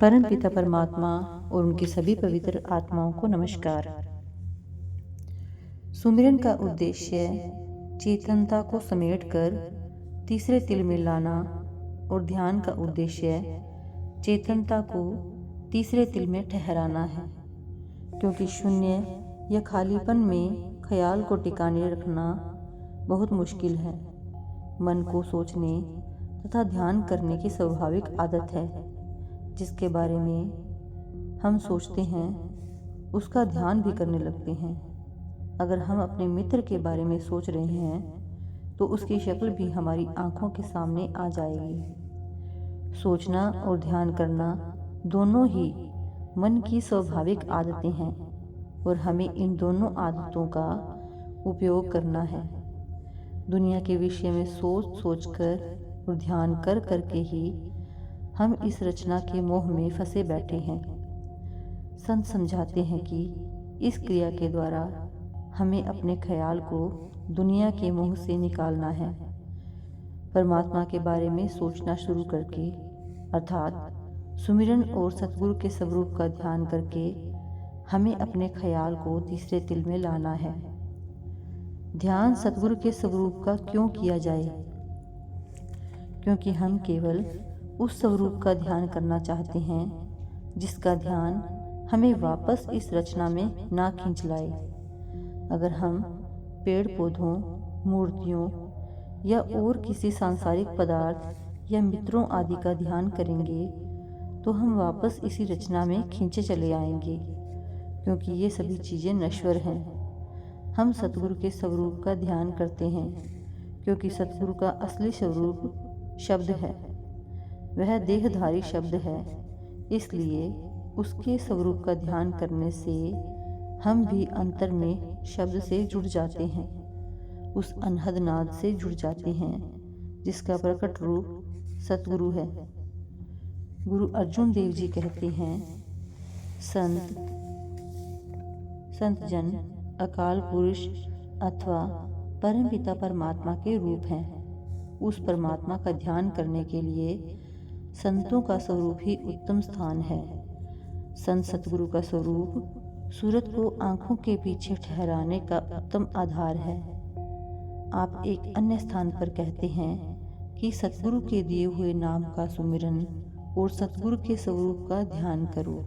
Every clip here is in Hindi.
परम पिता परमात्मा और उनकी सभी पवित्र आत्माओं को नमस्कार। सुमिरन का उद्देश्य चेतनता को समेटकर तीसरे तिल में लाना और ध्यान का उद्देश्य चेतनता को तीसरे तिल में ठहराना है, क्योंकि शून्य या खालीपन में ख्याल को टिकाने रखना बहुत मुश्किल है। मन को सोचने तथा ध्यान करने की स्वाभाविक आदत है। जिसके बारे में हम सोचते हैं उसका ध्यान भी करने लगते हैं। अगर हम अपने मित्र के बारे में सोच रहे हैं तो उसकी शक्ल भी हमारी आंखों के सामने आ जाएगी। सोचना और ध्यान करना दोनों ही मन की स्वाभाविक आदतें हैं और हमें इन दोनों आदतों का उपयोग करना है। दुनिया के विषय में सोच कर और ध्यान कर करके ही हम इस रचना के मोह में फंसे बैठे हैं। संत समझाते हैं कि इस क्रिया के द्वारा हमें अपने ख्याल को दुनिया के मोह से निकालना है। परमात्मा के बारे में सोचना शुरू करके, अर्थात सुमिरन और सतगुरु के स्वरूप का ध्यान करके हमें अपने ख्याल को तीसरे तिल में लाना है। ध्यान सतगुरु के स्वरूप का क्यों किया जाए? क्योंकि हम केवल उस स्वरूप का ध्यान करना चाहते हैं जिसका ध्यान हमें वापस इस रचना में ना खींच लाए। अगर हम पेड़ पौधों, मूर्तियों या और किसी सांसारिक पदार्थ या मित्रों आदि का ध्यान करेंगे तो हम वापस इसी रचना में खींचे चले आएंगे, क्योंकि ये सभी चीज़ें नश्वर हैं। हम सतगुरु के स्वरूप का ध्यान करते हैं क्योंकि सतगुरु का असली स्वरूप शब्द है। वह देहधारी शब्द है, इसलिए उसके स्वरूप का ध्यान करने से हम भी अंतर में शब्द से जुड़ जाते हैं, उस अनहद नाद से जुड़ जाते हैं जिसका प्रकट रूप सतगुरु है। गुरु अर्जुन देव जी कहते हैं, संत जन अकाल पुरुष अथवा परमपिता परमात्मा के रूप हैं। उस परमात्मा का ध्यान करने के लिए संतों का स्वरूप ही उत्तम स्थान है। संत सतगुरु का स्वरूप सूरत को आंखों के पीछे ठहराने का उत्तम आधार है। आप एक अन्य स्थान पर कहते हैं कि सतगुरु के दिए हुए नाम का सुमिरन और सतगुरु के स्वरूप का ध्यान करो।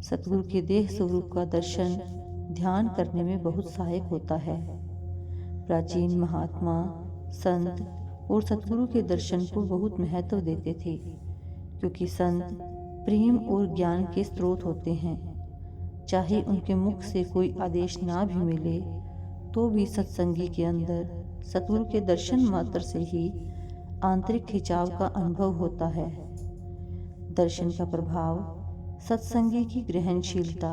सतगुरु के देह स्वरूप का दर्शन ध्यान करने में बहुत सहायक होता है। प्राचीन महात्मा, संत और सतगुरु के दर्शन को बहुत महत्व देते थे, क्योंकि संत प्रेम और ज्ञान के स्रोत होते हैं। चाहे उनके मुख से कोई आदेश ना भी मिले तो भी सत्संगी के अंदर सतगुरु के दर्शन मात्र से ही आंतरिक खिंचाव का अनुभव होता है। दर्शन का प्रभाव सत्संगी की ग्रहणशीलता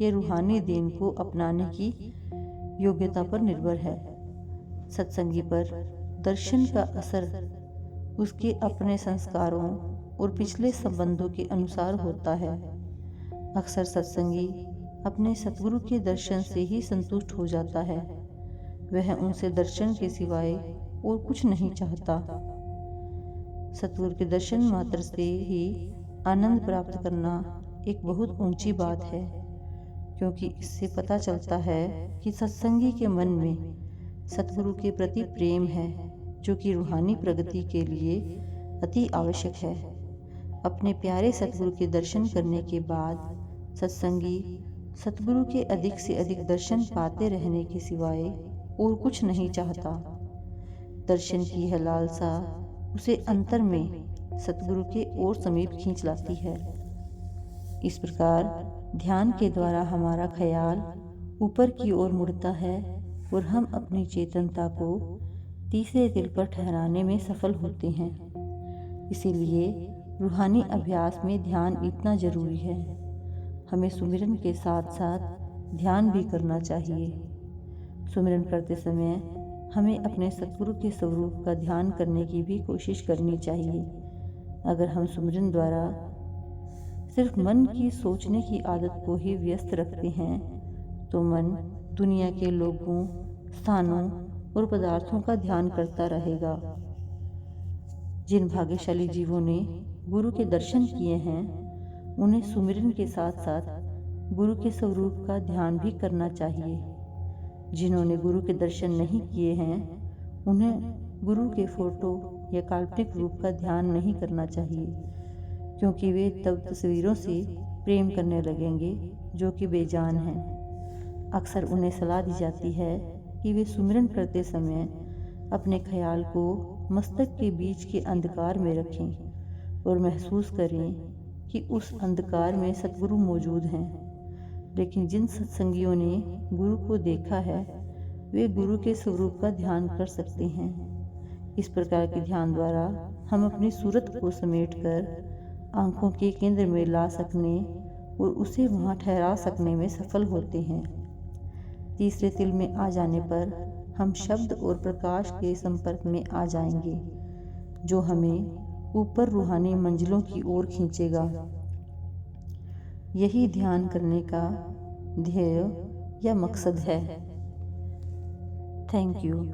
या रूहानी देन को अपनाने की योग्यता पर निर्भर है। सत्संगी पर दर्शन का असर उसके अपने संस्कारों और पिछले संबंधों के अनुसार होता है। अक्सर सत्संगी अपने सतगुरु के दर्शन से ही संतुष्ट हो जाता है। वह उनसे दर्शन के सिवाय और कुछ नहीं चाहता। सतगुरु के दर्शन मात्र से ही आनंद प्राप्त करना एक बहुत ऊंची बात है, क्योंकि इससे पता चलता है कि सत्संगी के मन में सतगुरु के प्रति प्रेम है, जो कि रूहानी प्रगति के लिए अति आवश्यक है। अपने प्यारे सतगुरु के दर्शन करने के बाद सत्संगी सतगुरु के अधिक से अधिक दर्शन पाते रहने के सिवाय और कुछ नहीं चाहता। दर्शन की यह लालसा उसे अंतर में सतगुरु के और समीप खींच लाती है। इस प्रकार ध्यान के द्वारा हमारा ख्याल ऊपर की ओर मुड़ता है और हम अपनी चेतनता को तीसरे तिल पर ठहराने में सफल होते हैं। इसीलिए रूहानी अभ्यास में ध्यान इतना जरूरी है। हमें सुमिरन के साथ साथ ध्यान भी करना चाहिए। सुमिरन करते समय हमें अपने सतगुरु के स्वरूप का ध्यान करने की भी कोशिश करनी चाहिए। अगर हम सुमिरन द्वारा सिर्फ मन की सोचने की आदत को ही व्यस्त रखते हैं तो मन दुनिया के लोगों, स्थानों और पदार्थों का ध्यान करता रहेगा। जिन भाग्यशाली जीवों ने गुरु के दर्शन किए हैं, उन्हें सुमिरन के साथ साथ गुरु के स्वरूप का ध्यान भी करना चाहिए। जिन्होंने गुरु के दर्शन नहीं किए हैं, उन्हें गुरु के फोटो या काल्पनिक रूप का ध्यान नहीं करना चाहिए, क्योंकि वे तब तस्वीरों से प्रेम करने लगेंगे जो कि बेजान हैं। अक्सर उन्हें सलाह दी जाती है कि वे सुमिरन करते समय अपने ख्याल को मस्तक के बीच के अंधकार में रखें और महसूस करें कि उस अंधकार में सतगुरु मौजूद हैं। लेकिन जिन सत्संगियों ने गुरु को देखा है, वे गुरु के स्वरूप का ध्यान कर सकते हैं। इस प्रकार के ध्यान द्वारा हम अपनी सूरत को समेटकर आंखों के केंद्र में ला सकने और उसे वहां ठहरा सकने में सफल होते हैं। तीसरे तिल में आ जाने पर हम शब्द और प्रकाश के संपर्क में आ जाएंगे, जो हमें ऊपर रूहानी मंजिलों की ओर खींचेगा। यही ध्यान करने का ध्येय या मकसद है। Thank you.